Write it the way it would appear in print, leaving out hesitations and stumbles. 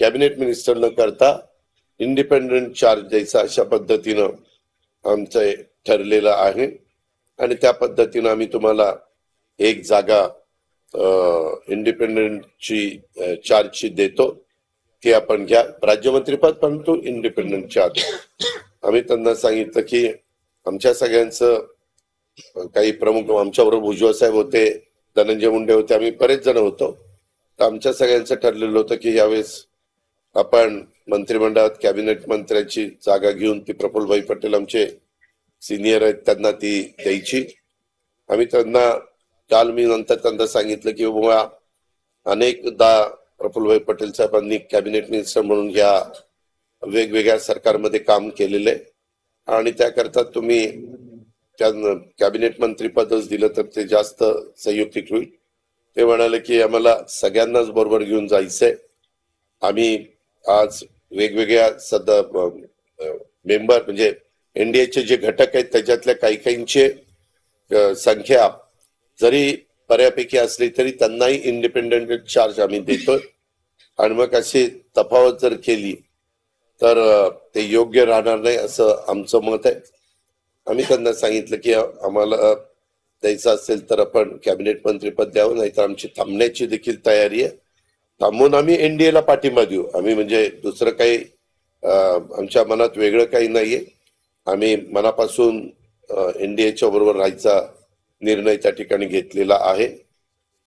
Cabinet minister न करता independent charge द्यायचा अशा पद्धतीनं आमचं ठरलेलं आहे आणि त्या पद्धतीनं आम्ही तुम्हाला एक जागा इंडिपेंडंटची चार्जची देतो, ती आपण घ्या. राज्यमंत्रीपद परंतु इंडिपेंडंट चार्ज. आम्ही त्यांना सांगितलं की आमच्या सगळ्यांचं काही प्रमुख आमच्याबरोबर भुजबळ साहेब होते, धनंजय मुंडे होते, आम्ही बरेच जण होतो. तर आमच्या सगळ्यांचं ठरलेलं होतं की यावेळेस आपण मंत्रिमंडळात कॅबिनेट मंत्र्याची जागा घेऊन ती प्रफुल्लभाई पटेल आमचे सिनियर आहेत त्यांना ती द्यायची. आम्ही त्यांना काल मी नंतर त्यांना सांगितलं की बाबा अनेकदा प्रफुल्लभाई पटेल साहेबांनी कॅबिनेट मिनिस्टर म्हणून या वेगवेगळ्या सरकारमध्ये काम केलेले आणि त्याकरता तुम्ही त्यांना कॅबिनेट मंत्रीपदच दिलं तर ते जास्त संयुक्तिक होईल. ते म्हणाले की आम्हाला सगळ्यांनाच बरोबर घेऊन जायचंय. आम्ही आज वेगवेगळ्या मेंबर म्हणजे एनडीएचे जे घटक आहेत त्याच्यातल्या काही काहींचे संख्या जरी बऱ्यापैकी असली तरी त्यांनाही इंडिपेंडंट चार्ज आम्ही देतोय आणि मग अशी तफावत जर केली तर ते योग्य राहणार नाही असं आमचं मत आहे. आम्ही त्यांना सांगितलं की आम्हाला द्यायचं असेल तर आपण कॅबिनेट मंत्रीपद द्यावं, नाहीतर आमची थांबण्याची देखील तयारी आहे. थांबून आम्ही एनडीएला पाठिंबा देऊ. आम्ही म्हणजे दुसरं काही आमच्या मनात वेगळं काही नाहीये. आम्ही मनापासून एनडीएच्या बरोबर राहायचा निर्णय त्या ठिकाणी घेतलेला आहे.